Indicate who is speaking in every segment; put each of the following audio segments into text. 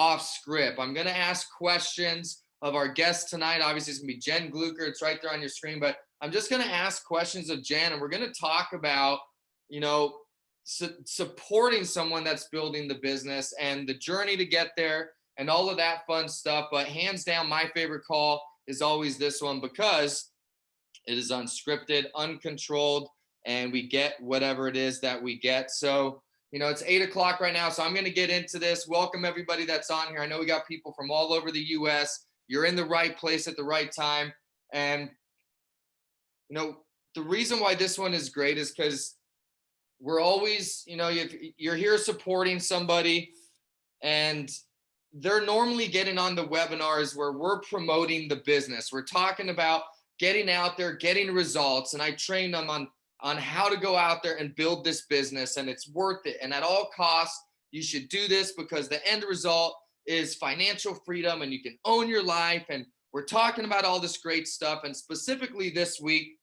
Speaker 1: off script. I'm going to ask questions of our guest tonight. Obviously, it's going to be Jen Glucker. It's right there on your screen, but I'm just going to ask questions of Jen, and we're going to talk about, supporting someone that's building the business and the journey to get there and all of that fun stuff. But hands down, my favorite call is always this one because it is unscripted, uncontrolled, and we get whatever it is that we get. So, it's 8 o'clock right now, so I'm going to get into this. Welcome everybody that's on here. I know we got people from all over the U.S. You're in the right place at the right time. And, the reason why this one is great is because we're always, you're here supporting somebody, and they're normally getting on the webinars where we're promoting the business. We're talking about getting out there, getting results. And I train them on how to go out there and build this business, and it's worth it. And at all costs, you should do this because the end result is financial freedom and you can own your life. And we're talking about all this great stuff. And specifically this week,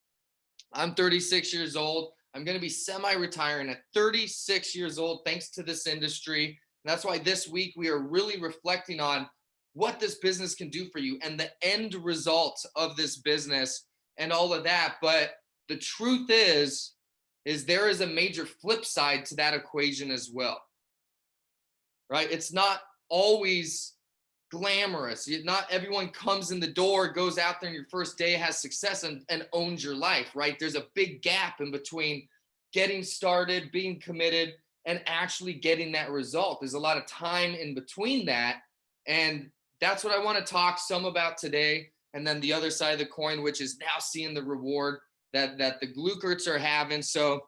Speaker 1: I'm 36 years old. I'm going to be semi-retiring at 36 years old, thanks to this industry. And that's why this week we are really reflecting on what this business can do for you and the end result of this business and all of that. But the truth is there is a major flip side to that equation as well, right? It's not always glamorous. Not everyone comes in the door, goes out there, and your first day has success and owns your life, right? There's a big gap in between getting started, being committed, and actually getting that result. There's a lot of time in between that. And that's what I want to talk some about today. And then the other side of the coin, which is now seeing the reward that the Gluckerts are having. So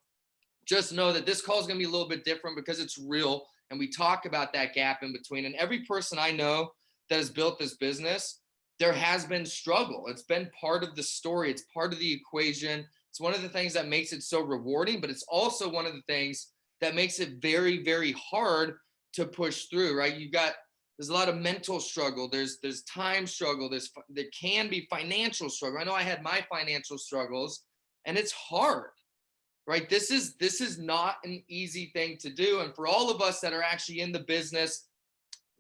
Speaker 1: just know that this call is going to be a little bit different because it's real. And we talk about that gap in between. And every person I know that has built this business, there has been struggle. It's been part of the story. It's part of the equation. It's one of the things that makes it so rewarding, but it's also one of the things that makes it very, very hard to push through, right? There's a lot of mental struggle. There's time struggle. There can be financial struggle. I know I had my financial struggles, and it's hard, right? This is not an easy thing to do. And for all of us that are actually in the business,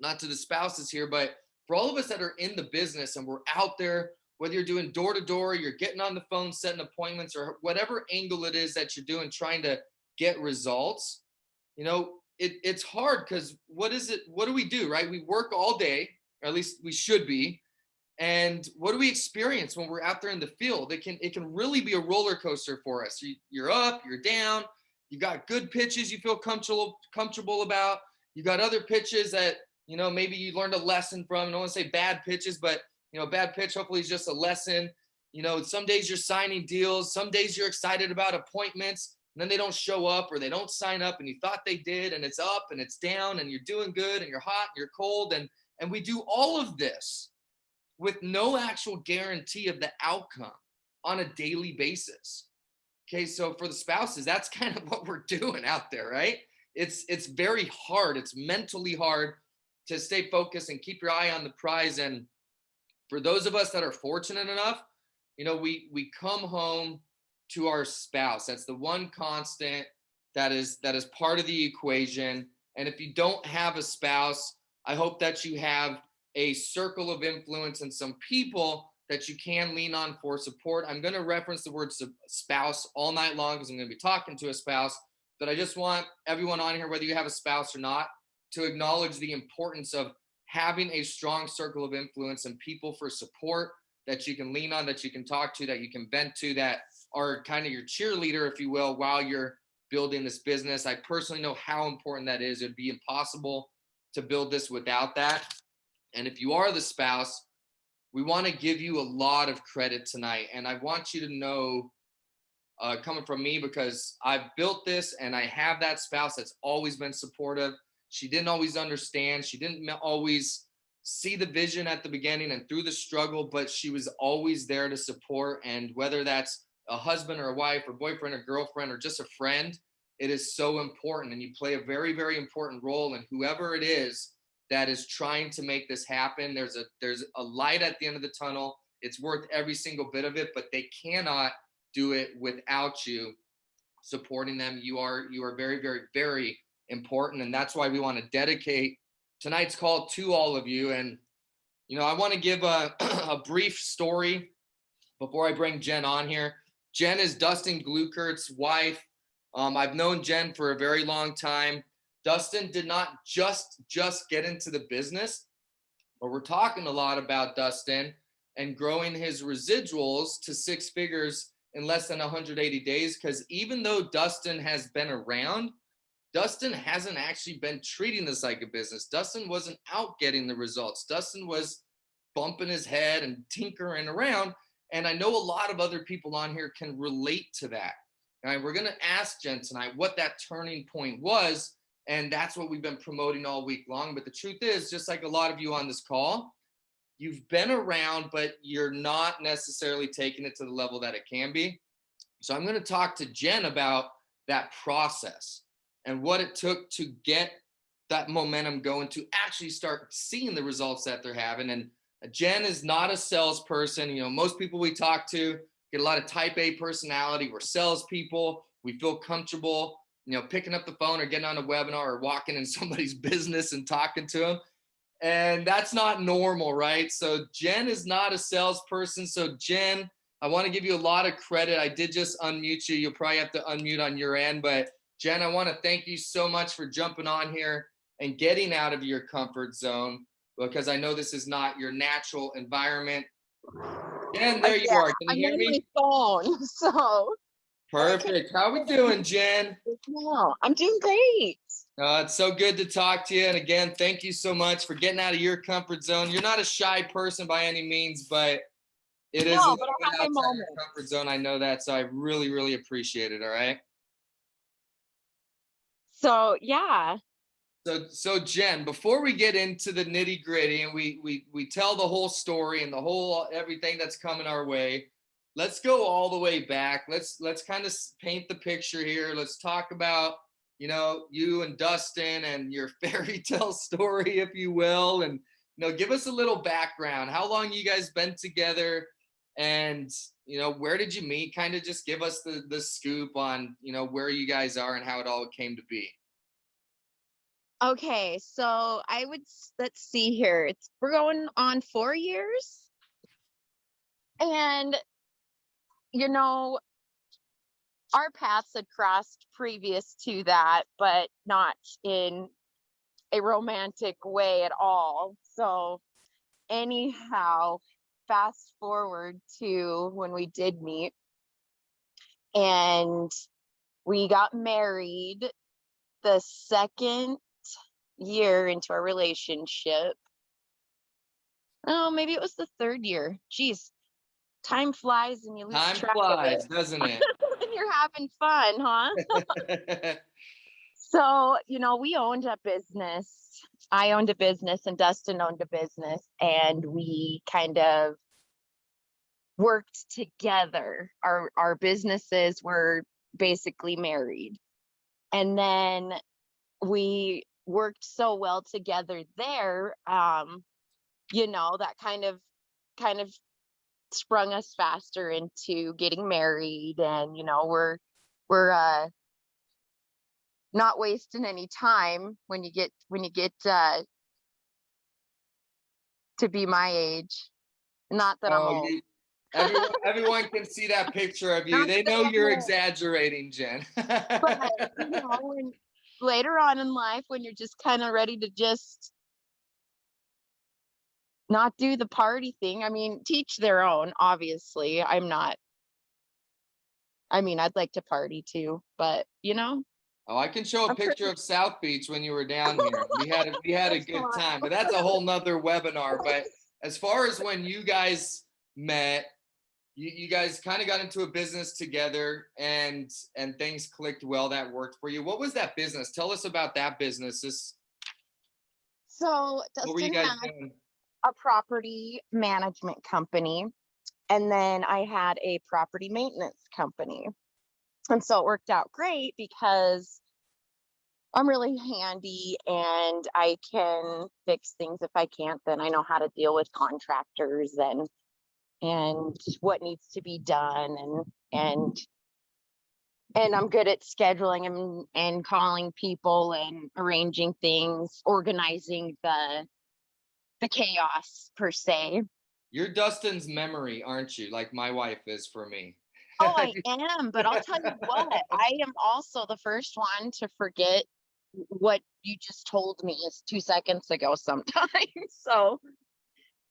Speaker 1: not to the spouses here, but for all of us that are in the business and we're out there, whether you're doing door to door, you're getting on the phone, setting appointments, or whatever angle it is that you're doing, trying to get results, it's hard because what do we do, right? We work all day, or at least we should be. And what do we experience when we're out there in the field? It can really be a roller coaster for us. You're up, you're down. You got good pitches you feel comfortable about. You got other pitches that, maybe you learned a lesson from. I don't want to say bad pitches, but, a bad pitch hopefully is just a lesson. Some days you're signing deals. Some days you're excited about appointments, and then they don't show up or they don't sign up and you thought they did, and it's up and it's down and you're doing good and you're hot and you're cold. And we do all of this with no actual guarantee of the outcome on a daily basis. Okay, so for the spouses, that's kind of what we're doing out there, right? It's very hard. It's mentally hard to stay focused and keep your eye on the prize. And for those of us that are fortunate enough, we come home to our spouse. That's the one constant that is part of the equation. And if you don't have a spouse, I hope that you have a circle of influence and some people that you can lean on for support. I'm going to reference the word spouse all night long because I'm going to be talking to a spouse, but I just want everyone on here, whether you have a spouse or not, to acknowledge the importance of having a strong circle of influence and people for support that you can lean on, that you can talk to, that you can vent to, that are kind of your cheerleader, if you will, while you're building this business. I personally know how important that is. It'd be impossible to build this without that. And if you are the spouse, we want to give you a lot of credit tonight. And I want you to know, coming from me, because I've built this and I have that spouse that's always been supportive. She didn't always understand. She didn't always see the vision at the beginning and through the struggle, but she was always there to support. And whether that's a husband or a wife or boyfriend or girlfriend or just a friend, it is so important. And you play a very, very important role in whoever it is that is trying to make this happen. There's a light at the end of the tunnel. It's worth every single bit of it, but they cannot do it without you supporting them. You are very, very, very important. And that's why we want to dedicate tonight's call to all of you. And, I want to give a, a brief story before I bring Jen on here. Jen is Dustin Glukert's wife. I've known Jen for a very long time. Dustin did not just get into the business, but we're talking a lot about Dustin and growing his residuals to 6 figures in less than 180 days. Because even though Dustin has been around, Dustin hasn't actually been treating this like a business. Dustin wasn't out getting the results. Dustin was bumping his head and tinkering around. And I know a lot of other people on here can relate to that. All right, we're going to ask Jen tonight what that turning point was. And that's what we've been promoting all week long. But the truth is, just like a lot of you on this call, you've been around, but you're not necessarily taking it to the level that it can be. So I'm going to talk to Jen about that process and what it took to get that momentum going to actually start seeing the results that they're having. And Jen is not a salesperson. Most people we talk to get a lot of type A personality. We're salespeople. We feel comfortable, picking up the phone or getting on a webinar or walking in somebody's business and talking to them. And that's not normal, right? So Jen is not a salesperson. So Jen, I want to give you a lot of credit. I did just unmute you. You'll probably have to unmute on your end. But Jen, I want to thank you so much for jumping on here and getting out of your comfort zone, because I know this is not your natural environment. Jen, there you are. Can you hear me?
Speaker 2: I'm on my phone, so.
Speaker 1: Perfect. How we doing, Jen?
Speaker 2: No, I'm doing great.
Speaker 1: It's so good to talk to you. And again, thank you so much for getting out of your comfort zone. You're not a shy person by any means, but it is a little bit outside your comfort zone. I know that. So I really, really appreciate it. All right.
Speaker 2: So, yeah.
Speaker 1: So Jen, before we get into the nitty gritty and we tell the whole story and the whole everything that's coming our way, let's go all the way back. Let's kind of paint the picture here. Let's talk about, you and Dustin and your fairy tale story, if you will, and give us a little background. How long you guys been together, and where did you meet? Kind of just give us the scoop on where you guys are and how it all came to be.
Speaker 2: Okay, so let's see here. We're going on 4 years. And, our paths had crossed previous to that, but not in a romantic way at all. So anyhow, fast forward to when we did meet, and we got married the second year into our relationship. Oh, maybe it was the 3rd year. Geez, time flies and you lose track of it.
Speaker 1: Time flies, doesn't it?
Speaker 2: When you're having fun, huh? So, we owned a business. I owned a business and Dustin owned a business, and we kind of worked together. Our businesses were basically married. And then we worked so well together there, that kind of sprung us faster into getting married. And we're not wasting any time when you get to be my age. Not that I'm old.
Speaker 1: Everyone can see that picture of you. They know you're exaggerating, Jen.
Speaker 2: But when later on in life, when you're just kind of ready to just not do the party thing, I mean, teach their own, obviously. I'd like to party too, but
Speaker 1: Oh, I can show a picture of South Beach when you were down here. We had a good time, but that's a whole nother webinar. But as far as when you guys met, you guys kind of got into a business together, and things clicked well. That worked for you. What was that business? Tell us about that business.
Speaker 2: So Dustin had a property management company, and then I had a property maintenance company. And so it worked out great because I'm really handy and I can fix things. If I can't, then I know how to deal with contractors and what needs to be done. And and I'm good at scheduling and calling people and arranging things, organizing the chaos per se.
Speaker 1: You're Dustin's memory, aren't you? Like my wife is for me.
Speaker 2: Oh, I am, but I'll tell you what, I am also the first one to forget what you just told me is 2 seconds ago sometimes. So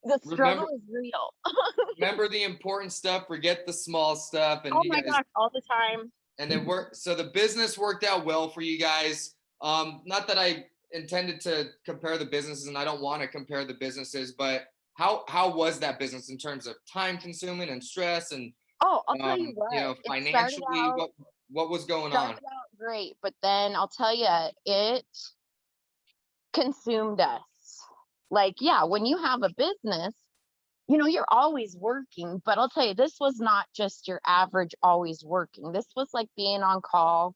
Speaker 2: the struggle
Speaker 1: Remember,
Speaker 2: is real.
Speaker 1: remember the important stuff, forget the small stuff, and
Speaker 2: Oh
Speaker 1: you
Speaker 2: my
Speaker 1: guys,
Speaker 2: gosh, all the time.
Speaker 1: and it worked. So the business worked out well for you guys. Not that I intended to compare the businesses, and I don't want to compare the businesses, but how was that business in terms of time consuming and stress and
Speaker 2: Oh, I'll tell you what, it
Speaker 1: financially, what was going
Speaker 2: started
Speaker 1: on?
Speaker 2: out great, but then I'll tell you, it consumed us. Like, yeah, when you have a business, you're always working, but I'll tell you, this was not just your average always working. This was like being on call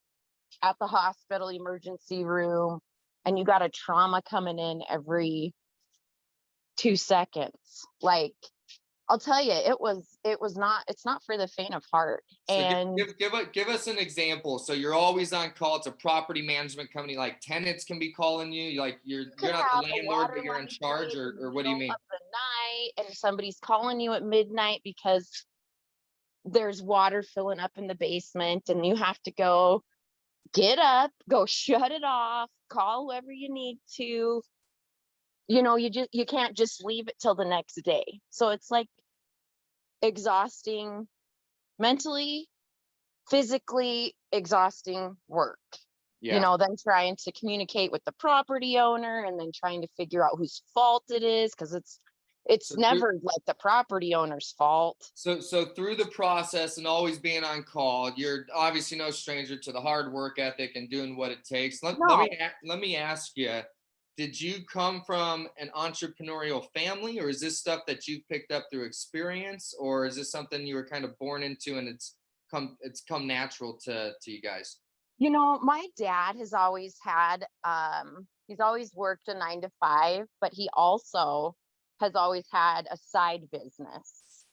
Speaker 2: at the hospital emergency room, and you got a trauma coming in every 2 seconds. Like, I'll tell you, it's not for the faint of heart.
Speaker 1: So
Speaker 2: And
Speaker 1: give us an example. So you're always on call. It's a property management company. Like tenants can be calling you. Like
Speaker 2: you
Speaker 1: you're
Speaker 2: could
Speaker 1: not the
Speaker 2: have a
Speaker 1: landlord,
Speaker 2: water
Speaker 1: but you're in
Speaker 2: line
Speaker 1: charge,
Speaker 2: break in the
Speaker 1: or what do you
Speaker 2: middle
Speaker 1: mean?
Speaker 2: of the night, and somebody's calling you at midnight because there's water filling up in the basement, and you have to go get up, go shut it off, call whoever you need to. You can't just leave it till the next day. So it's like exhausting, mentally, physically exhausting work.
Speaker 1: Yeah.
Speaker 2: Then trying to communicate with the property owner, and then trying to figure out whose fault it is, because it's
Speaker 1: So
Speaker 2: never like the property owner's fault.
Speaker 1: so through the process and always being on call, you're obviously no stranger to the hard work ethic and doing what it takes.
Speaker 2: No,
Speaker 1: Let me ask you, did you come from an entrepreneurial family, or is this stuff that you picked up through experience, or is this something you were kind of born into and it's come natural to you guys?
Speaker 2: my dad has always had he's always worked a 9 to 5, but he also has always had a side business.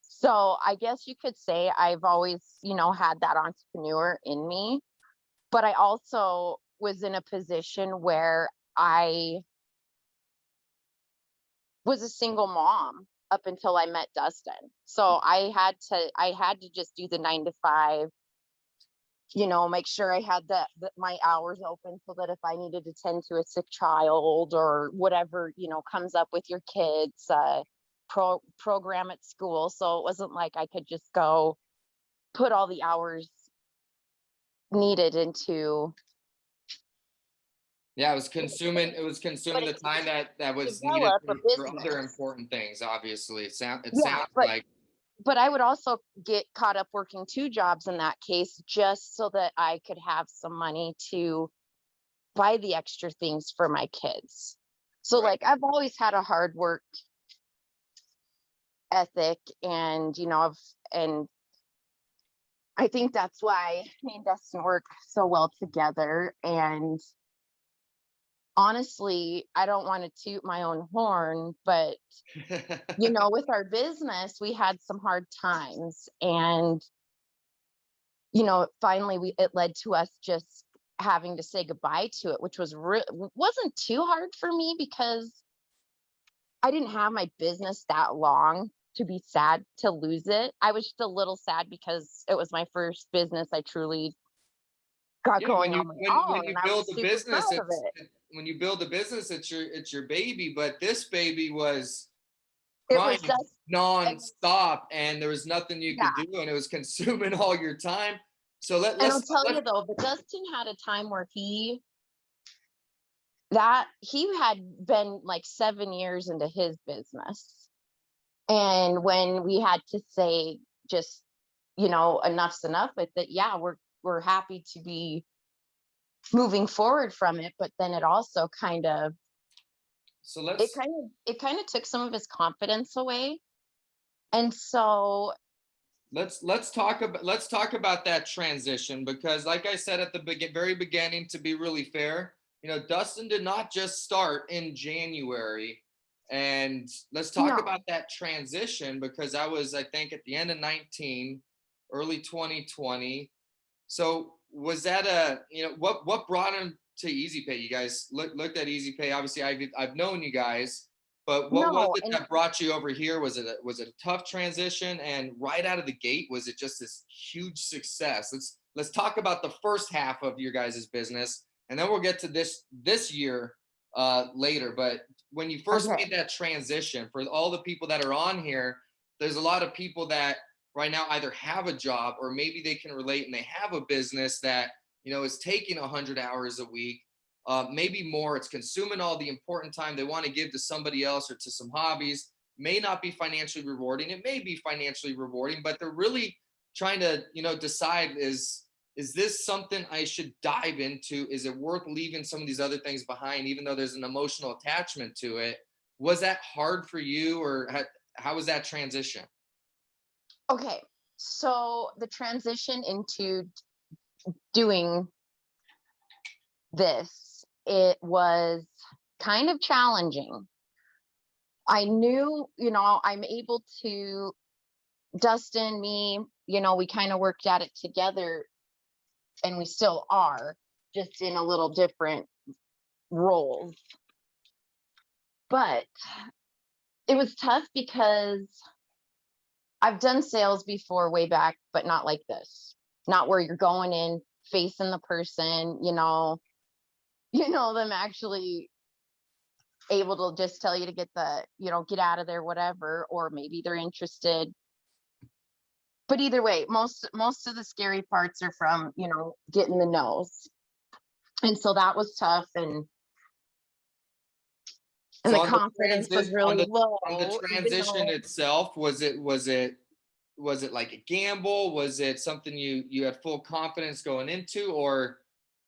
Speaker 2: So I guess you could say I've always, had that entrepreneur in me, but I also was in a position where I was a single mom up until I met Dustin. So I had to just do the 9 to 5, make sure I had my hours open, so that if I needed to tend to a sick child or whatever, comes up with your kids, program at school. So it wasn't like I could just go put all the hours needed into.
Speaker 1: Yeah, it was
Speaker 2: But
Speaker 1: consuming the
Speaker 2: it
Speaker 1: time that was needed
Speaker 2: develop a
Speaker 1: for other
Speaker 2: business.
Speaker 1: important things, obviously. It
Speaker 2: Yeah,
Speaker 1: sounds
Speaker 2: but
Speaker 1: like.
Speaker 2: I would also get caught up working two jobs in that case, just so that I could have some money to buy the extra things for my kids. So
Speaker 1: Right.
Speaker 2: like, I've always had a hard work ethic, and and I think that's why me and Dustin work so well together. And honestly, I don't want to toot my own horn, but with our business, we had some hard times, and finally it led to us just having to say goodbye to it, which wasn't too hard for me, because I didn't have my business that long to be sad to lose it. I was just a little sad because it was my first business I truly got
Speaker 1: Yeah,
Speaker 2: going on my
Speaker 1: when
Speaker 2: own,
Speaker 1: you
Speaker 2: and I was
Speaker 1: build a
Speaker 2: super
Speaker 1: business,
Speaker 2: proud of it.
Speaker 1: when you build a business, it's your baby. But this baby was
Speaker 2: It was
Speaker 1: crying
Speaker 2: just, it was,
Speaker 1: nonstop, and there was nothing you could
Speaker 2: yeah.
Speaker 1: do, and it was consuming all your time. So
Speaker 2: And I'll tell you though, but Dustin had a time where he had been like 7 years into his business. And when we had to say, just, enough's enough with it, yeah, we're happy to be moving forward from it. But then it also
Speaker 1: so
Speaker 2: it kind of took some of his confidence away. And so,
Speaker 1: let's talk about that transition, because like I said at the very beginning, to be really fair, Dustin did not just start in January. And let's talk
Speaker 2: no,
Speaker 1: about that transition, because I think at the end of 19, early 2020. So was that a, what brought him to VizyPay? You guys looked at VizyPay. Obviously, I've known you guys, but what was
Speaker 2: No,
Speaker 1: it
Speaker 2: and
Speaker 1: that brought you over here? Was it a tough transition? And right out of the gate, was it just this huge success? Let's talk about the first half of your guys' business, and then we'll get to this year later. But when you first
Speaker 2: okay.
Speaker 1: made that transition, for all the people that are on here, there's a lot of people that right now either have a job or maybe they can relate and they have a business that is taking 100 hours a week, maybe more. It's consuming all the important time they want to give to somebody else or to some hobbies. May not be financially rewarding. It may be financially rewarding, but they're really trying to decide, is this something I should dive into? Is it worth leaving some of these other things behind, even though there's an emotional attachment to it? Was that hard for you, or how was that transition?
Speaker 2: Okay. So the transition into doing this, it was kind of challenging. I knew, I'm able to, Dustin, me, we kind of worked at it together, and we still are, just in a little different roles. But it was tough because I've done sales before way back, but not like this. Not where you're going in, facing the person, them actually able to just tell you to get out of there, whatever, or maybe they're interested. But either way, most of the scary parts are from, getting the no's. And so that was tough, and
Speaker 1: So
Speaker 2: the confidence was really low,
Speaker 1: on the
Speaker 2: even
Speaker 1: transition
Speaker 2: though
Speaker 1: itself, was it like a gamble? Was it something you had full confidence going into, or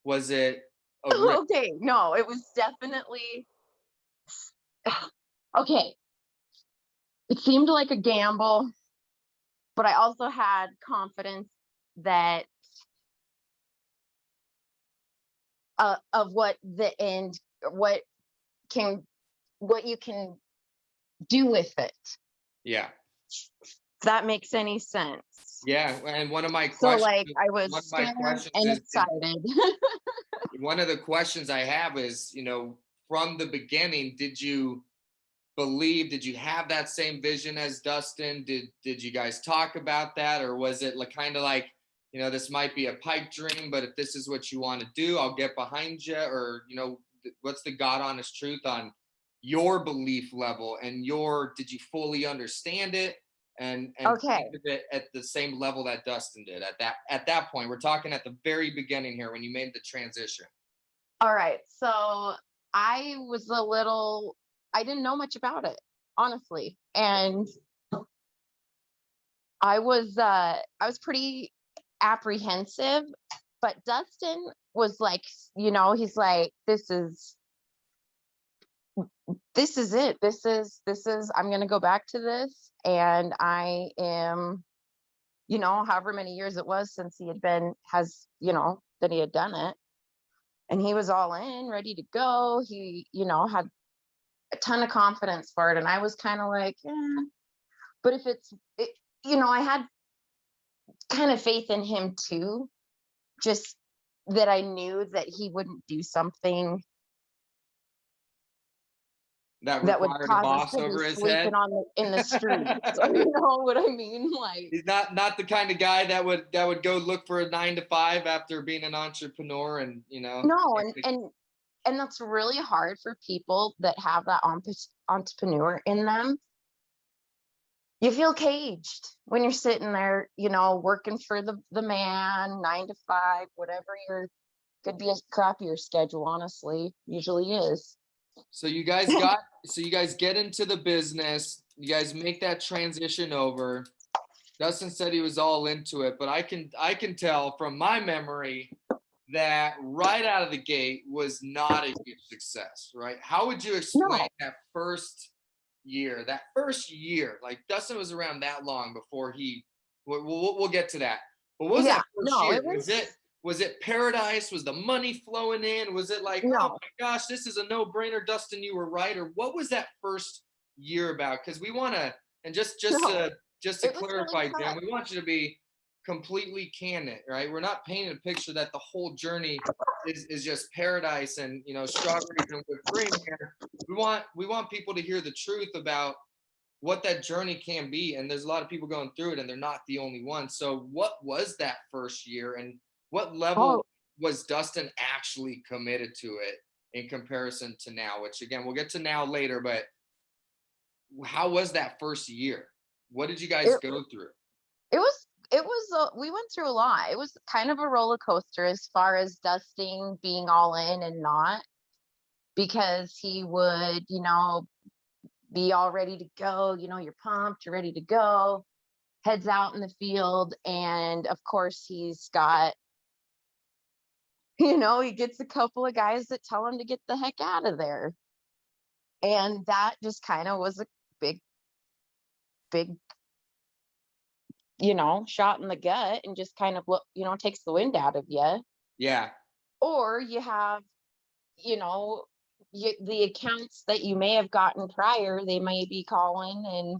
Speaker 1: was it a risk?
Speaker 2: okay, no, it was definitely okay. It seemed like a gamble, but I also had confidence that of what the end, what can, what you can do with it.
Speaker 1: Yeah.
Speaker 2: If that makes any sense.
Speaker 1: Yeah. And
Speaker 2: So like I was
Speaker 1: one of my
Speaker 2: scared
Speaker 1: questions
Speaker 2: and
Speaker 1: is,
Speaker 2: excited.
Speaker 1: one of the questions I have is, from the beginning, did you have that same vision as Dustin? Did you guys talk about that, or was it like kind of like, this might be a pipe dream, but if this is what you want to do, I'll get behind you? Or what's the God honest truth on your belief level, and did you fully understand it and
Speaker 2: Okay.
Speaker 1: think of it at the same level that Dustin did at that point? We're talking at the very beginning here when you made the transition.
Speaker 2: All right. So I was I didn't know much about it, honestly. And I was pretty apprehensive, but Dustin was like, he's like, this is it. I'm going to go back to this. And I am, however many years it was since that he had done it. And he was all in, ready to go. He, had a ton of confidence for it. And I was kind of like, but if I had kind of faith in him too, just that I knew that he wouldn't do something
Speaker 1: That
Speaker 2: that would
Speaker 1: required a
Speaker 2: cause us
Speaker 1: boss
Speaker 2: to be
Speaker 1: over his
Speaker 2: sleeping
Speaker 1: head.
Speaker 2: in the streets. Or, you know what I mean? Like,
Speaker 1: He's not the kind of guy that would go look for a 9 to 5 after being an entrepreneur, and
Speaker 2: no, and that's really hard for people that have that entrepreneur in them. You feel caged when you're sitting there, working for the man, 9 to 5, whatever could be a crappier schedule, honestly, usually is.
Speaker 1: So you guys get into the business, you guys make that transition over. Dustin said he was all into it, but I can tell from my memory that right out of the gate was not a huge success, right? How would you explain
Speaker 2: No,
Speaker 1: that first year? That first year, like Dustin was around that long before he. We'll get to that. But what was
Speaker 2: yeah,
Speaker 1: that first
Speaker 2: no,
Speaker 1: year?
Speaker 2: it was
Speaker 1: Was it paradise? Was the money flowing in? Was it like, oh
Speaker 2: no,
Speaker 1: my gosh, this is a no-brainer, Dustin, you were right? Or what was that first year about? Because we want to, and just
Speaker 2: no,
Speaker 1: to
Speaker 2: it was really
Speaker 1: clarify, Dan,
Speaker 2: tough.
Speaker 1: we want you to be completely candid, right? We're not painting a picture that the whole journey is just paradise and, you know, strawberries and whipped cream here. We want people to hear the truth about what that journey can be. And there's a lot of people going through it, and they're not the only one. So what was that first year, and what level
Speaker 2: Oh,
Speaker 1: was Dustin actually committed to it in comparison to now, which again, we'll get to now later, but how was that first year? What did you guys
Speaker 2: it,
Speaker 1: go through?
Speaker 2: we went through a lot. It was kind of a roller coaster as far as Dusting being all in and not, because he would, be all ready to go. You're pumped, you're ready to go, heads out in the field. And of course, he's got, he gets a couple of guys that tell him to get the heck out of there. And that just kind of was a big, big, shot in the gut, and just kind of, takes the wind out of you.
Speaker 1: Yeah.
Speaker 2: Or you have, you know, the accounts that you may have gotten prior, they may be calling and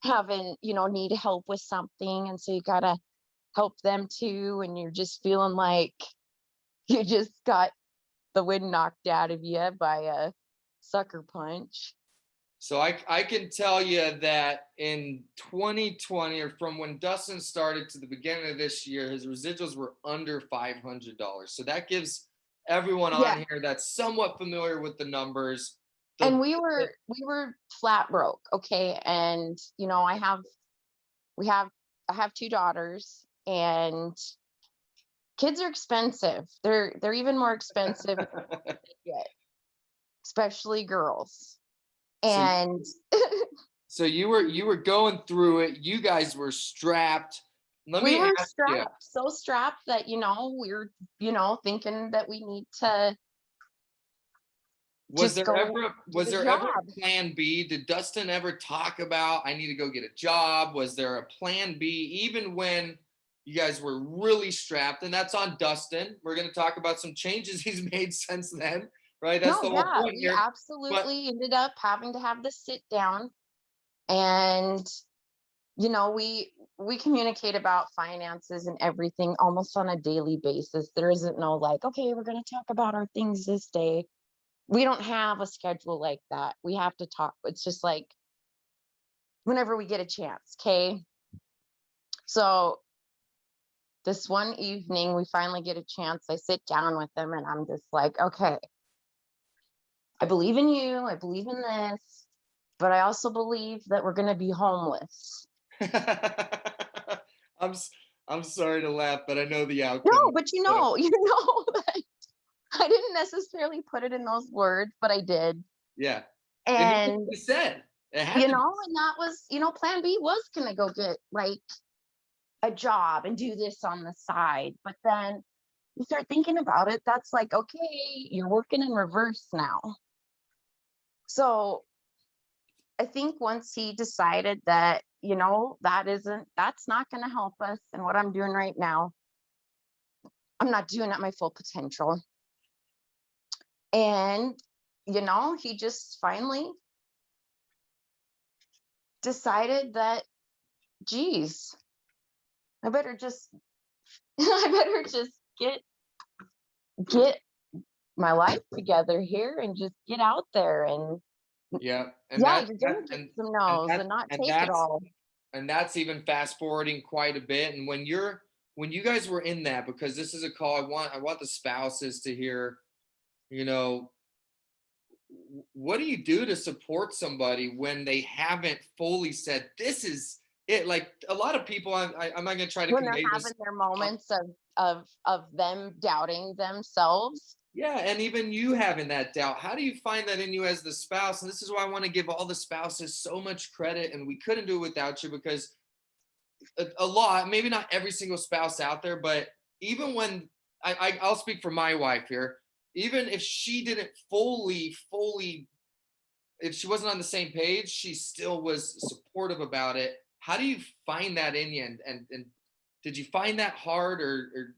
Speaker 2: having, need help with something. And so you got to help them too. And you're just feeling like you just got the wind knocked out of you by a sucker punch.
Speaker 1: So I can tell you that in 2020, or from when Dustin started to the beginning of this year, his residuals were under $500. So that gives everyone
Speaker 2: Yeah.
Speaker 1: on here that's somewhat familiar with the numbers.
Speaker 2: And we were flat broke. Okay. And, I have two daughters, and kids are expensive. They're even more expensive than they get, especially girls.
Speaker 1: So,
Speaker 2: And
Speaker 1: so you were going through it. You guys were strapped. Let
Speaker 2: we
Speaker 1: me
Speaker 2: were
Speaker 1: ask you,
Speaker 2: strapped, so strapped that, we're, thinking that we need to
Speaker 1: was
Speaker 2: just
Speaker 1: there
Speaker 2: go
Speaker 1: ever
Speaker 2: get
Speaker 1: was
Speaker 2: a
Speaker 1: there ever
Speaker 2: job.
Speaker 1: a plan B? Did Dustin ever talk about I need to go get a job? Was there a plan B even when you guys were really strapped? And that's on Dustin. We're going to talk about some changes he's made since then, right? That's
Speaker 2: No,
Speaker 1: the whole
Speaker 2: yeah,
Speaker 1: point
Speaker 2: we
Speaker 1: here. But
Speaker 2: absolutely ended up having to have this sit down, and we communicate about finances and everything almost on a daily basis. There isn't no like, okay, we're going to talk about our things this day. We don't have a schedule like that. We have to talk. It's just like whenever we get a chance. Okay. So this one evening, we finally get a chance. I sit down with them, and I'm just like, okay, I believe in you. I believe in this, but I also believe that we're going to be homeless.
Speaker 1: I'm I'm sorry to laugh, but I know the
Speaker 2: No,
Speaker 1: outcome.
Speaker 2: but
Speaker 1: So,
Speaker 2: that I didn't necessarily put it in those words, but I did.
Speaker 1: yeah. And that's what
Speaker 2: And,
Speaker 1: you said. It had to be.
Speaker 2: and that was, plan B was going to go get like a job and do this on the side. But then you start thinking about it. That's like, okay, you're working in reverse now. So I think once he decided that, that's not going to help us. And what I'm doing right now, I'm not doing at my full potential. And, he just finally decided that, geez, I better just, get my life together here and just get out there. And
Speaker 1: Yeah. And
Speaker 2: yeah,
Speaker 1: that,
Speaker 2: you're
Speaker 1: that
Speaker 2: going to get some no's and not
Speaker 1: and
Speaker 2: take it all.
Speaker 1: that's even fast forwarding quite a bit. And when you guys were in that, because this is a call, I want the spouses to hear, you know, what do you do to support somebody when they haven't fully said this is it? Like a lot of people, I'm not going to try to
Speaker 2: When they're
Speaker 1: convey
Speaker 2: having
Speaker 1: this.
Speaker 2: their moments of them doubting themselves.
Speaker 1: Yeah, and even you having that doubt, how do you find that in you as the spouse? And this is why I want to give all the spouses so much credit, and we couldn't do it without you, because a lot, maybe not every single spouse out there, but even when I'll speak for my wife here, even if she didn't fully, if she wasn't on the same page, she still was supportive about it. How do you find that in you? And did you find that hard, or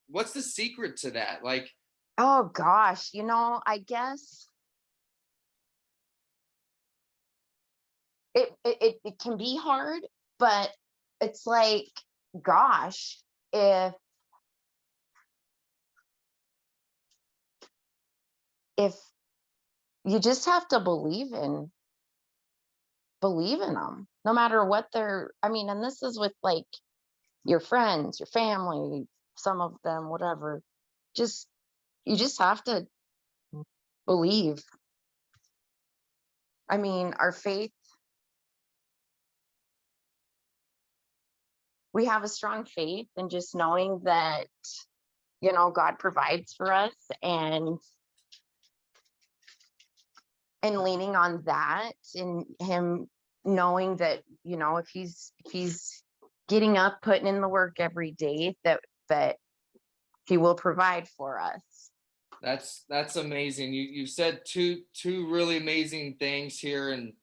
Speaker 1: what's the secret to that? Like,
Speaker 2: Oh gosh, I guess it can be hard, but it's like gosh, if you just have to believe in them, no matter what I mean, and this is with like your friends, your family, some of them, whatever. Just, you just have to believe. I mean, our faith, we have a strong faith in just knowing that, God provides for us, and leaning on that, and him knowing that, if he's getting up, putting in the work every day, that he will provide for us.
Speaker 1: That's amazing. You said two really amazing things here, and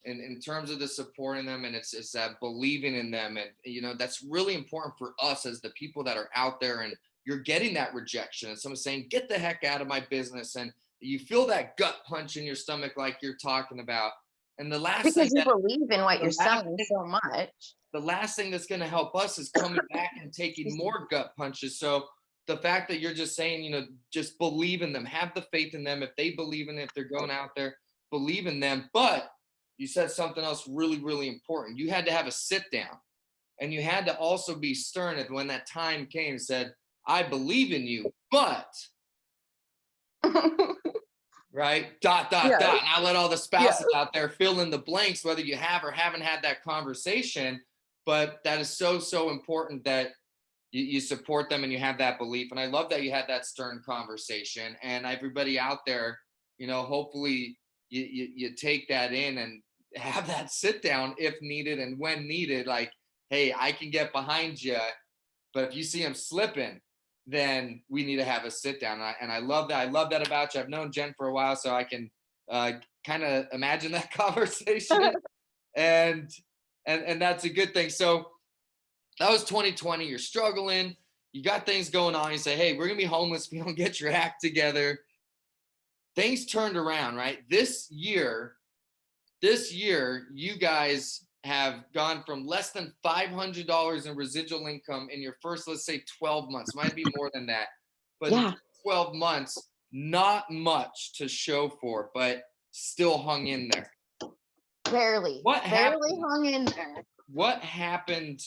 Speaker 1: in terms of the supporting them, and it's that believing in them, and that's really important for us as the people that are out there, and you're getting that rejection, and someone's saying, "Get the heck out of my business," and you feel that gut punch in your stomach, like you're talking about. And the last thing
Speaker 2: Because you believe in what
Speaker 1: the
Speaker 2: you're
Speaker 1: last
Speaker 2: selling
Speaker 1: thing,
Speaker 2: so much.
Speaker 1: the last thing that's going to help us is coming back and taking more gut punches. So the fact that you're just saying, just believe in them, have the faith in them. If they believe in it, if they're going out there, believe in them. But you said something else really, really important. You had to have a sit down, and you had to also be stern. And when that time came, said, "I believe in you, but," right? Dot, dot,
Speaker 2: Yes.
Speaker 1: dot. And I let all the
Speaker 2: Yes.
Speaker 1: spouses out there fill in the blanks, whether you have or haven't had that conversation. But that is so, so important that you support them and you have that belief. And I love that you had that stern conversation. And everybody out there, hopefully you take that in and have that sit down if needed and when needed. Like, hey, I can get behind you, but if you see him slipping, then we need to have a sit down. And I love that. I love that about you. I've known Jen for a while, so I can kind of imagine that conversation. And that's a good thing. So that was 2020. You're struggling. You got things going on. You say, "Hey, we're going to be homeless if you don't get your act together." Things turned around, right? This year, you guys have gone from less than $500 in residual income in your first, let's say, 12 months. Might be more than that. But
Speaker 2: Yeah.
Speaker 1: 12 months, not much to show for, but still hung in there.
Speaker 2: Barely hung in there.
Speaker 1: What happened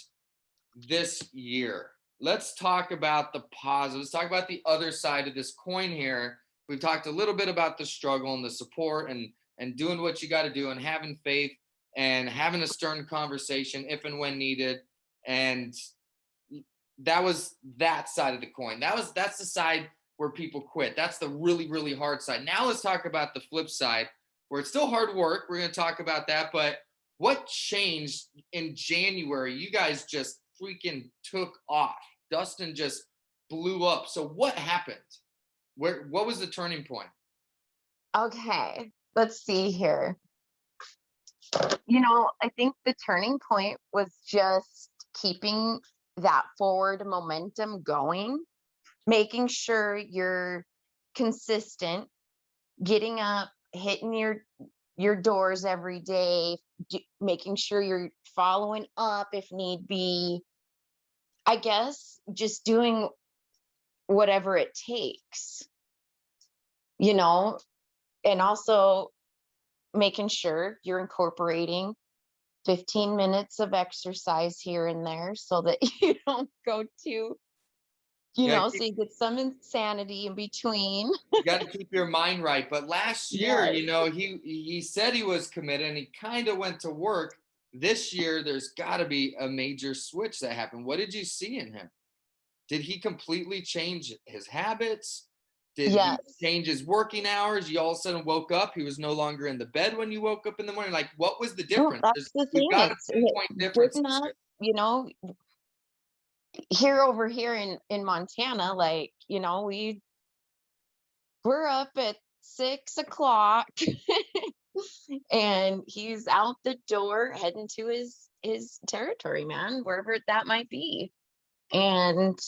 Speaker 1: this year? Let's talk about the positives. Let's talk about the other side of this coin here. We've talked a little bit about the struggle and the support and doing what you got to do and having faith and having a stern conversation if and when needed. And that was that side of the coin. That's the side where people quit. That's the really, really hard side. Now let's talk about the flip side, where it's still hard work. We're going to talk about that. But what changed in January? You guys just freaking took off. Dustin just blew up. So what happened? What was the turning point?
Speaker 2: Okay, let's see here. I think the turning point was just keeping that forward momentum going, making sure you're consistent, getting up, hitting your doors every day, making sure you're following up if need be. I guess just doing whatever it takes, and also making sure you're incorporating 15 minutes of exercise here and there so that you don't go too, so you get some insanity in between.
Speaker 1: You got to keep your mind right. But last year,
Speaker 2: Yes.
Speaker 1: he said he was committed and he kind of went to work. This year, there's got to be a major switch that happened. What did you see in him? Did he completely change his habits? Did he
Speaker 2: Yes.
Speaker 1: change his working hours? You all of a sudden woke up. He was no longer in the bed when you woke up in the morning. Like, what was the
Speaker 2: Well,
Speaker 1: difference?
Speaker 2: that's the
Speaker 1: We've
Speaker 2: thing.
Speaker 1: got to
Speaker 2: It's
Speaker 1: pinpoint differences
Speaker 2: getting up,
Speaker 1: here.
Speaker 2: over here in Montana, like, we're up at 6 o'clock and he's out the door heading to his territory, man, wherever that might be. And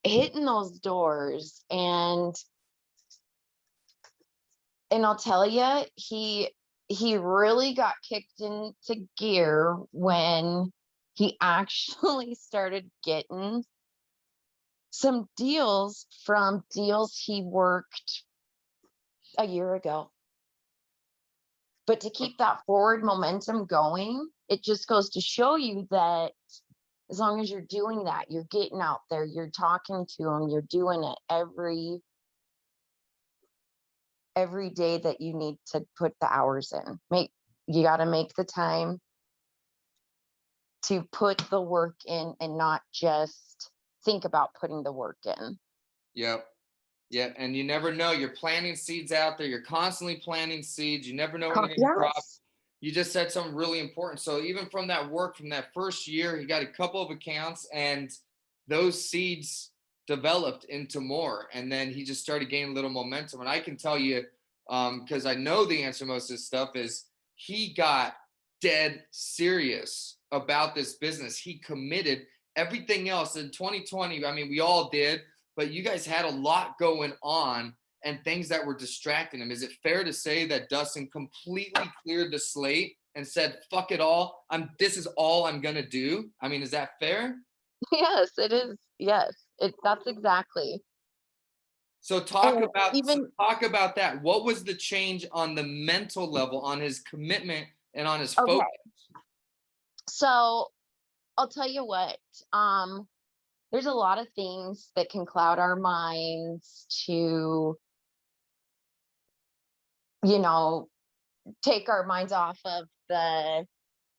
Speaker 2: hitting those doors, and I'll tell you, he really got kicked into gear when he actually started getting some deals from deals he worked a year ago. But to keep that forward momentum going, it just goes to show you that as long as you're doing that, you're getting out there, you're talking to them, you're doing it every day that you need to put the hours in. You got to make the time to put the work in and not just think about putting the work in.
Speaker 1: Yep. Yeah, and you never know. You're planting seeds out there. You're constantly planting seeds. You never know when they're going to crop.
Speaker 2: Yes.
Speaker 1: You just said something really important. So even from that work, from that first year, he got a couple of accounts, and those seeds developed into more. And then he just started gaining a little momentum. And I can tell you, because I know the answer to most of this stuff, is he got dead serious about this business. He committed. Everything else in 2020, I mean, we all did, but you guys had a lot going on and things that were distracting him. Is it fair to say that Dustin completely cleared the slate and said, fuck it all, this is all I'm gonna do? I mean, is that fair?
Speaker 2: Yes, it is. Yes, that's exactly.
Speaker 1: So talk
Speaker 2: And
Speaker 1: about that. What was the change on the mental level, on his commitment and on his focus?
Speaker 2: Okay. So I'll tell you what, there's a lot of things that can cloud our minds to, take our minds off of the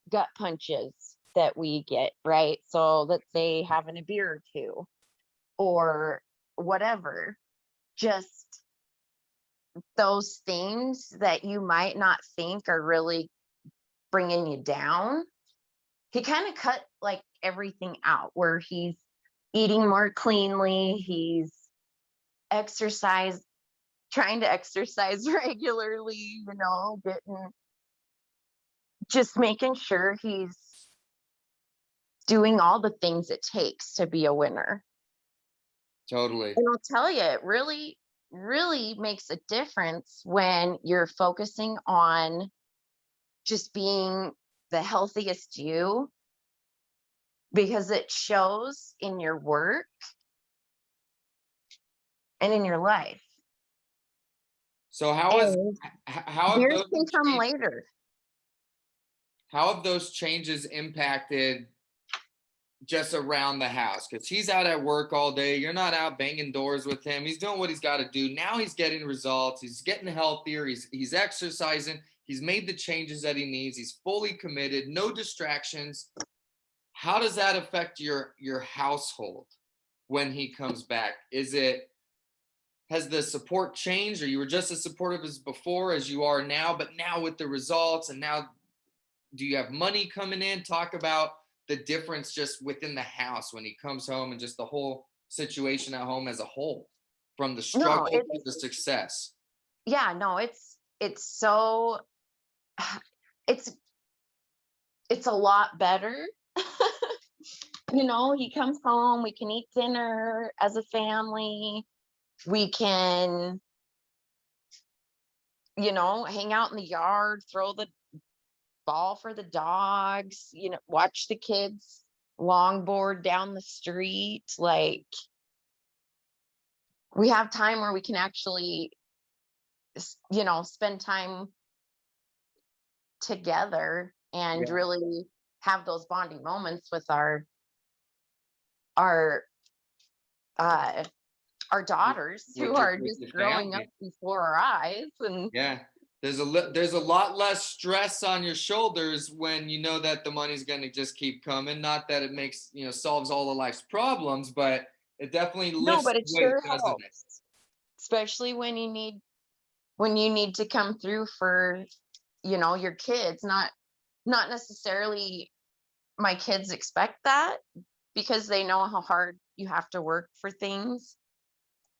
Speaker 2: gut punches that we get, right? So let's say having a beer or two or whatever, just those things that you might not think are really bringing you down. He kind of cut like everything out where he's eating more cleanly, he's trying to exercise regularly, just making sure he's doing all the things it takes to be a winner.
Speaker 1: Totally.
Speaker 2: And I'll tell you, it really, really makes a difference when you're focusing on just being the healthiest you, because it shows in your work and in your life.
Speaker 1: So how have
Speaker 2: Beers can come later.
Speaker 1: How have those changes impacted just around the house? Because he's out at work all day. You're not out banging doors with him. He's doing what he's got to do. Now he's getting results. He's getting healthier. He's exercising. He's made the changes that he needs. He's fully committed. No distractions. How does that affect your household when he comes back? Has the support changed, or you were just as supportive as before as you are now, but now with the results, and now do you have money coming in? Talk about the difference just within the house when he comes home and just the whole situation at home as a whole, from the struggle to the success.
Speaker 2: Yeah, no, it's so, it's a lot better. He comes home, we can eat dinner as a family. We can, hang out in the yard, throw the ball for the dogs, watch the kids longboard down the street. Like, we have time where we can actually, spend time together and really have those bonding moments with our daughters who are just growing up before our eyes. And
Speaker 1: there's a lot less stress on your shoulders when you know that the money's going to just keep coming. Not that it makes, solves all of life's problems, but it definitely lifts
Speaker 2: but it
Speaker 1: weight,
Speaker 2: sure
Speaker 1: doesn't
Speaker 2: helps.
Speaker 1: it?
Speaker 2: Especially when you need to come through for, your kids. Not necessarily my kids expect that, because they know how hard you have to work for things.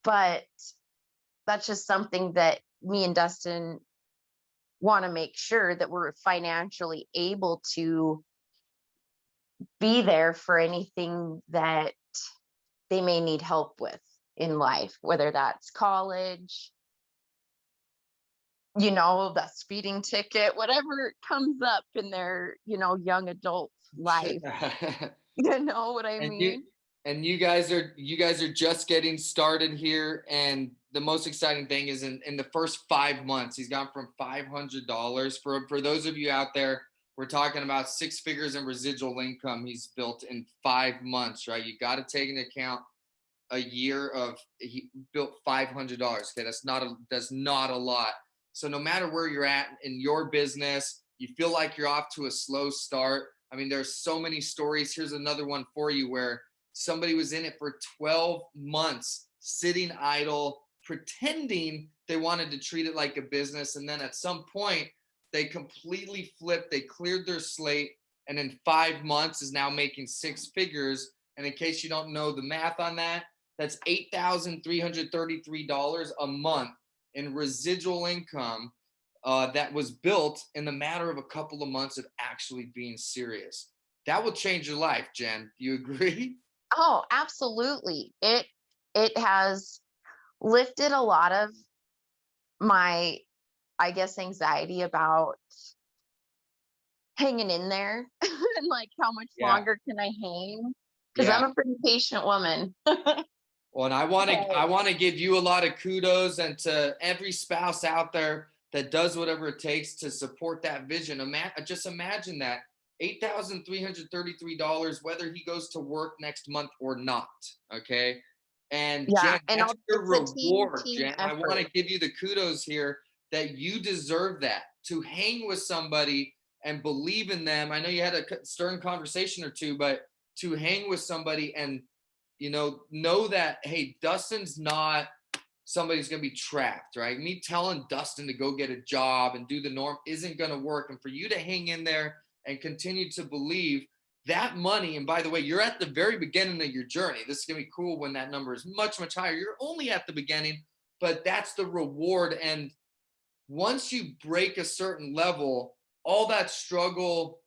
Speaker 2: But that's just something that me and Dustin want to make sure that we're financially able to be there for anything that they may need help with in life, whether that's college, the speeding ticket, whatever comes up in their, young adult life. You know what I
Speaker 1: and
Speaker 2: mean?
Speaker 1: you guys are just getting started here, and the most exciting thing is in the first 5 months he's gone from $500. For those of you out there, we're talking about 6 figures in residual income he's built in 5 months, right? You got to take into account a year of he built $500. Okay, that's not a lot. So no matter where you're at in your business, you feel like you're off to a slow start. I mean, there's so many stories. Here's another one for you where somebody was in it for 12 months, sitting idle, pretending they wanted to treat it like a business. And then at some point, they completely flipped. They cleared their slate. And in 5 months is now making 6 figures. And in case you don't know the math on that, that's $8,333 a month in residual income that was built in the matter of a couple of months of actually being serious. That will change your life, Jen. Do you agree?
Speaker 2: Oh, absolutely. It has lifted a lot of my, I guess, anxiety about hanging in there and like how much
Speaker 1: Yeah.
Speaker 2: longer can I hang? Because
Speaker 1: Yeah.
Speaker 2: I'm a pretty patient woman.
Speaker 1: Well, and I
Speaker 2: But
Speaker 1: want to give you a lot of kudos, and to every spouse out there that does whatever it takes to support that vision. Just imagine that $8,333, whether he goes to work next month or not. Okay. And
Speaker 2: yeah,
Speaker 1: Jen,
Speaker 2: and
Speaker 1: that's your
Speaker 2: it's a
Speaker 1: reward,
Speaker 2: team
Speaker 1: Jen. I want to
Speaker 2: effort.
Speaker 1: give you the kudos here that you deserve that, to hang with somebody and believe in them. I know you had a stern conversation or two, but to hang with somebody and know that, hey, Dustin's not somebody's going to be trapped, right? Me telling Dustin to go get a job and do the norm isn't going to work. And for you to hang in there and continue to believe that money, and by the way, you're at the very beginning of your journey. This is going to be cool when that number is much, much higher. You're only at the beginning, but that's the reward. And once you break a certain level, all that struggle,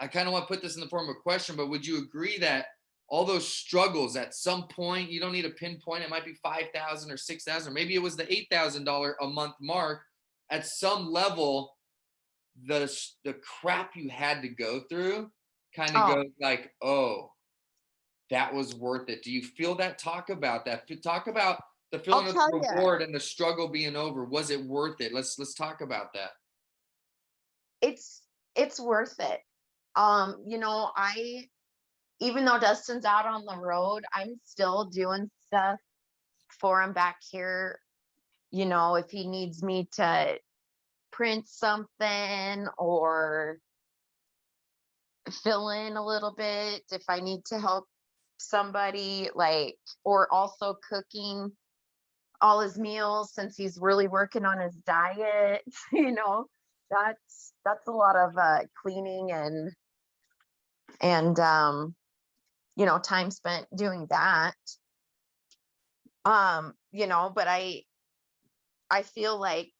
Speaker 1: I kind of want to put this in the form of a question, but would you agree that all those struggles at some point, you don't need a pinpoint, it might be 5,000 or 6,000, or maybe it was the $8,000 a month mark. At some level, the crap you had to go through kind of
Speaker 2: Oh,
Speaker 1: goes like, oh, that was worth it. Do you feel that? Talk about that. Talk about the
Speaker 2: I'll
Speaker 1: feeling of
Speaker 2: tell you,
Speaker 1: reward and the struggle being over. Was it worth it? Let's talk about that.
Speaker 2: it's it's worth it. I even though Dustin's out on the road, I'm still doing stuff for him back here. If he needs me to print something or fill in a little bit, if I need to help somebody, like, or also cooking all his meals since he's really working on his diet, that's a lot of cleaning and time spent doing that. But I feel like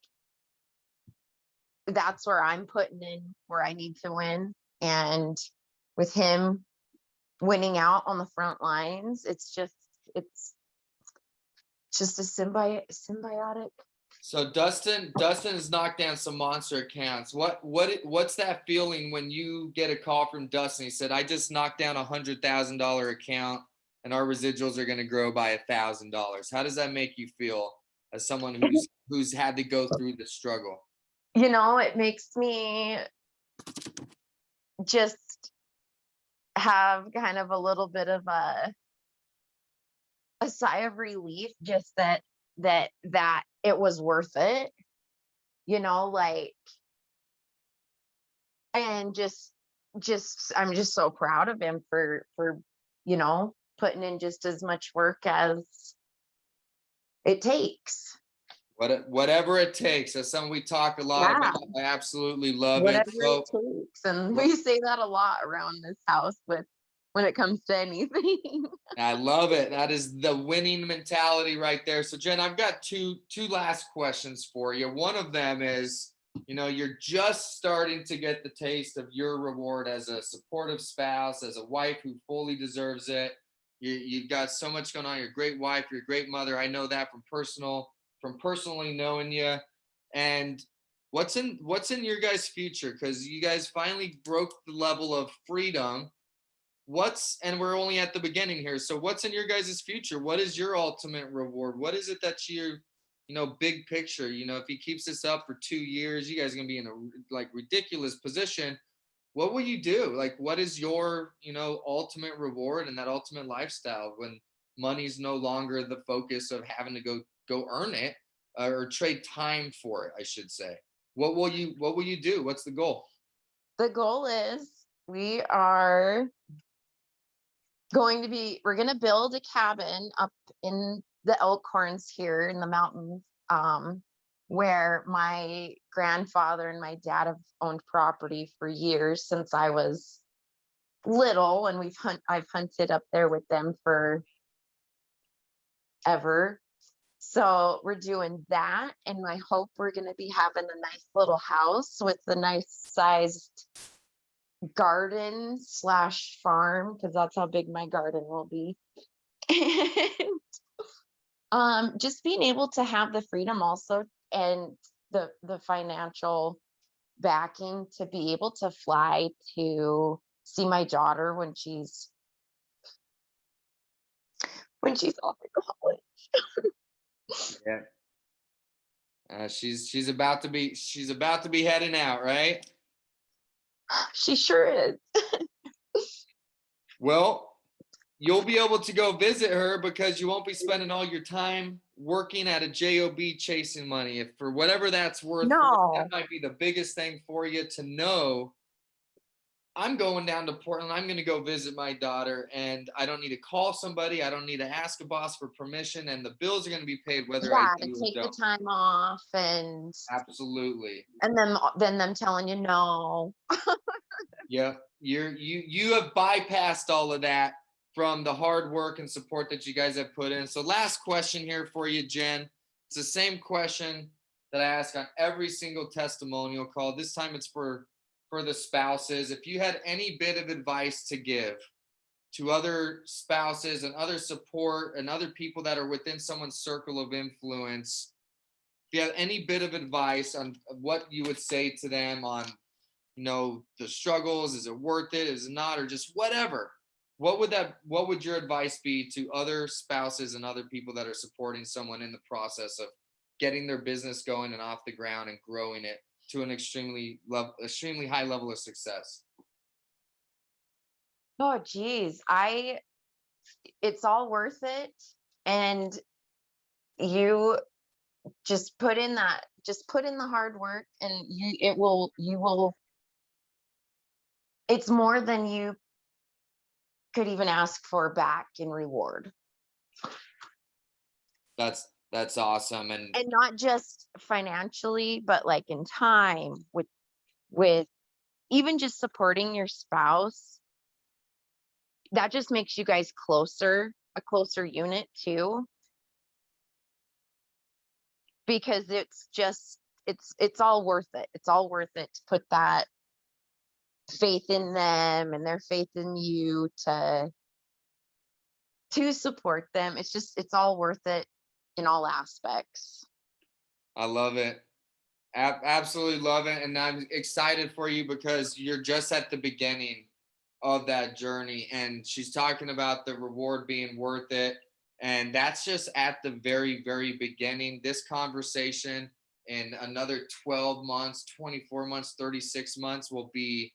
Speaker 2: that's where I'm putting in where I need to win. And with him winning out on the front lines, it's just a symbiotic.
Speaker 1: So Dustin has knocked down some monster accounts. What's that feeling when you get a call from Dustin? He said, "I just knocked down $100,000 account, and our residuals are going to grow by $1,000." How does that make you feel as someone who's had to go through the struggle?
Speaker 2: It makes me just have kind of a little bit of a sigh of relief, just that it was worth it, like, and just I'm just so proud of him for putting in just as much work as it takes.
Speaker 1: Whatever it takes. That's something we talk a lot
Speaker 2: Yeah,
Speaker 1: about. I absolutely love it.
Speaker 2: whatever it
Speaker 1: So
Speaker 2: takes. And we say that a lot around this house with when it comes to anything.
Speaker 1: I love it. That is the winning mentality right there. So Jen, I've got two last questions for you. One of them is, you're just starting to get the taste of your reward as a supportive spouse, as a wife who fully deserves it. You've got so much going on. You're a great wife. You're a great mother. I know that from personally knowing you. And what's in your guys' future? Because you guys finally broke the level of freedom. And we're only at the beginning here. So what's in your guys' future? What is your ultimate reward? What is it that big picture, if he keeps this up for 2 years, you guys are gonna be in a like ridiculous position. What will you do? Like, what is your, ultimate reward and that ultimate lifestyle when money's no longer the focus of having to go earn it, or trade time for it, I should say. What will you do? What's the goal?
Speaker 2: The goal is we're going to build a cabin up in the Elkhorns here in the mountains, where my grandfather and my dad have owned property for years since I was little, and I've hunted up there with them for ever. So we're doing that, and I hope we're going to be having a nice little house with a nice sized garden / farm, because that's how big my garden will be. And just being able to have the freedom also, and the financial backing to be able to fly to see my daughter when she's off at college.
Speaker 1: Yeah. She's about to be heading out, right?
Speaker 2: She sure is.
Speaker 1: Well, you'll be able to go visit her because you won't be spending all your time working at a job chasing money. If for whatever that's worth,
Speaker 2: No.
Speaker 1: that might be the biggest thing for you to know. I'm going down to Portland. I'm going to go visit my daughter, and I don't need to call somebody. I don't need to ask a boss for permission, and the bills are going to be paid whether I do or
Speaker 2: take
Speaker 1: don't.
Speaker 2: the time off, and
Speaker 1: Absolutely.
Speaker 2: and then them telling you no.
Speaker 1: Yeah, you have bypassed all of that from the hard work and support that you guys have put in. So last question here for you, Jen. It's the same question that I ask on every single testimonial call. This time it's for the spouses. If you had any bit of advice to give to other spouses and other support and other people that are within someone's circle of influence, if you have any bit of advice on what you would say to them on, the struggles, is it worth it, is it not, or just whatever, what would your advice be to other spouses and other people that are supporting someone in the process of getting their business going and off the ground and growing it to an extremely high level of success?
Speaker 2: Oh, geez. It's all worth it. And you just put in the hard work, and it's more than you could even ask for back in reward.
Speaker 1: That's awesome. And
Speaker 2: not just financially, but like in time, with even just supporting your spouse. That just makes you guys a closer unit too, because it's all worth it. It's all worth it to put that faith in them and their faith in you to support them. It's all worth it in all aspects.
Speaker 1: I love it. Absolutely love it. And I'm excited for you because you're just at the beginning of that journey. And she's talking about the reward being worth it. And that's just at the very, very beginning. This conversation in another 12 months, 24 months, 36 months will be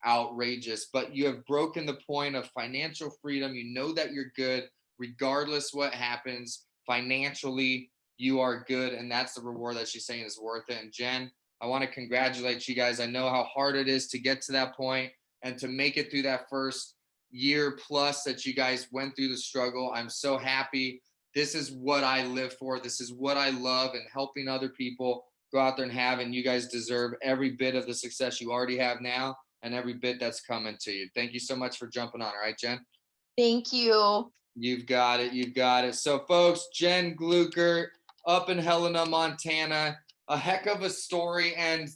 Speaker 1: outrageous. But you have broken the point of financial freedom. You know that you're good regardless what happens financially. You are good, and that's the reward that she's saying is worth it. And Jen, I want to congratulate you guys. I know how hard it is to get to that point and to make it through that first year plus that you guys went through the struggle. I'm so happy. This is what I live for. This is what I love, and helping other people go out there and have, and you guys deserve every bit of the success you already have now and every bit that's coming to you. Thank you so much for jumping on. All right, Jen?
Speaker 2: Thank you.
Speaker 1: You've got it. You've got it. So folks, Jen Glucker up in Helena, Montana, a heck of a story. And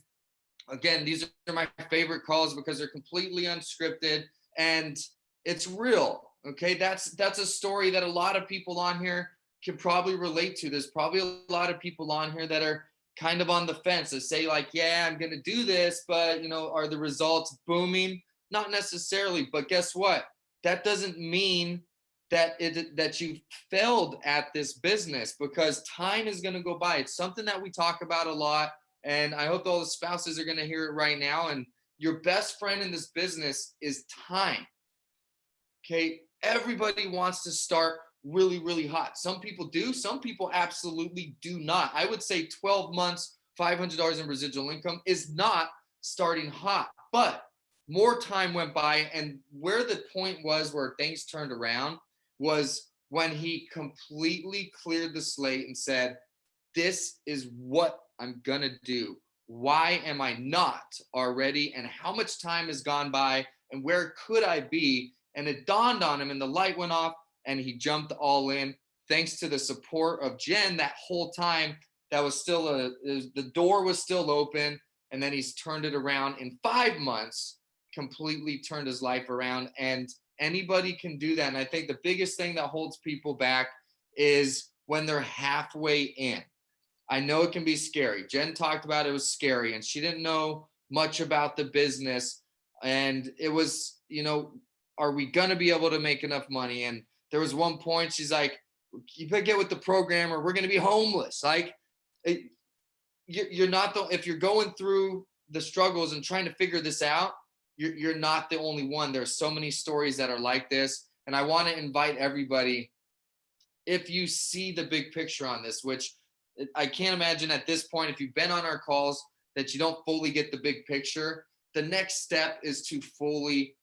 Speaker 1: again, these are my favorite calls because they're completely unscripted and it's real. Okay. That's a story that a lot of people on here can probably relate to. There's probably a lot of people on here that are kind of on the fence to say like, yeah, I'm going to do this, but you know, are the results booming? Not necessarily, but guess what? That doesn't mean that you failed at this business, because time is going to go by. It's something that we talk about a lot, and I hope all the spouses are going to hear it right now. And your best friend in this business is time. Okay, everybody wants to start really, really hot. Some people do, some people absolutely do not. I would say 12 months, $500 in residual income is not starting hot. But more time went by, and where the point was where things turned around was when he completely cleared the slate and said, this is what I'm gonna do. Why am I not already? And how much time has gone by? And where could I be? And it dawned on him, and the light went off, and he jumped all in. Thanks to the support of Jen that whole time, that was still the door was still open. And then he's turned it around in 5 months, completely turned his life around. And anybody can do that. And I think the biggest thing that holds people back is when they're halfway in. I know it can be scary. Jen talked about it was scary, and she didn't know much about the business. And it was, you know, are we going to be able to make enough money? And there was one point she's like, you better get with the program or we're going to be homeless. Like, you're not the, if you're going through the struggles and trying to figure this out, you're not the only one. There's so many stories that are like this. And I want to invite everybody, if you see the big picture on this, which I can't imagine at this point, if you've been on our calls, that you don't fully get the big picture. The next step is to fully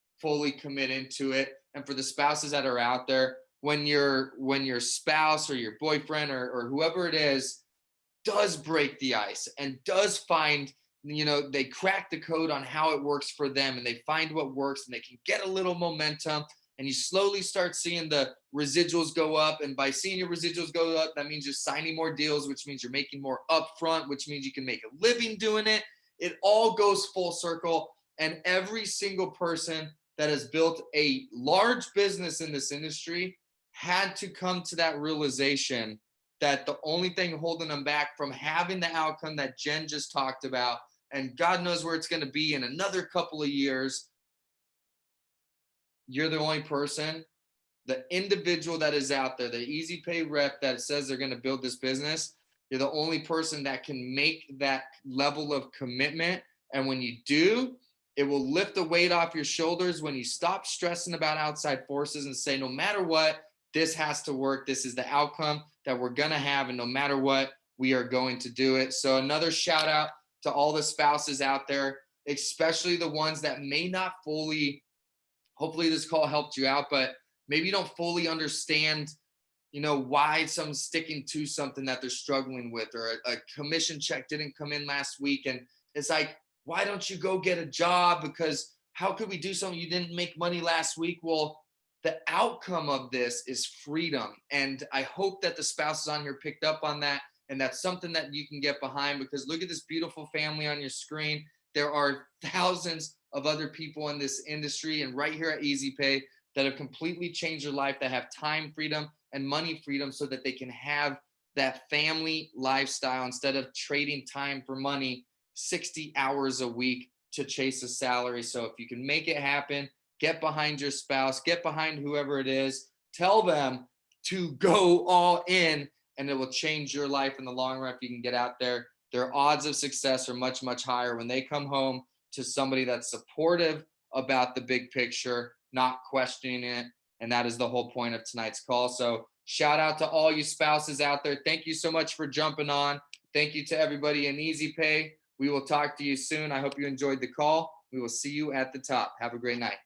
Speaker 1: commit into it. And for the spouses that are out there, when your spouse or your boyfriend or whoever it is does break the ice and does find, you know, they crack the code on how it works for them, and they find what works, and they can get a little momentum, and you slowly start seeing the residuals go up. And by seeing your residuals go up, that means you're signing more deals, which means you're making more upfront, which means you can make a living doing it. It all goes full circle. And every single person that has built a large business in this industry had to come to that realization that the only thing holding them back from having the outcome that Jen just talked about, and God knows where it's going to be in another couple of years, you're the only person, the individual that is out there, the VizyPay rep that says they're going to build this business, you're the only person that can make that level of commitment. And when you do, it will lift the weight off your shoulders when you stop stressing about outside forces and say, no matter what, this has to work. This is the outcome that we're going to have. And no matter what, we are going to do it. So another shout out to all the spouses out there, especially the ones that may not fully, hopefully this call helped you out, but maybe you don't fully understand, you know, why someone's sticking to something that they're struggling with, or a commission check didn't come in last week. And it's like, why don't you go get a job? Because how could we do something? You didn't make money last week. Well, the outcome of this is freedom. And I hope that the spouses on here picked up on that. And that's something that you can get behind, because look at this beautiful family on your screen. There are thousands of other people in this industry and right here at VizyPay that have completely changed their life, that have time freedom and money freedom, so that they can have that family lifestyle instead of trading time for money 60 hours a week to chase a salary. So if you can make it happen, get behind your spouse, get behind whoever it is, tell them to go all in, and it will change your life in the long run if you can get out there. Their odds of success are much, much higher when they come home to somebody that's supportive about the big picture, not questioning it. And that is the whole point of tonight's call. So shout out to all you spouses out there. Thank you so much for jumping on. Thank you to everybody in VizyPay. We will talk to you soon. I hope you enjoyed the call. We will see you at the top. Have a great night.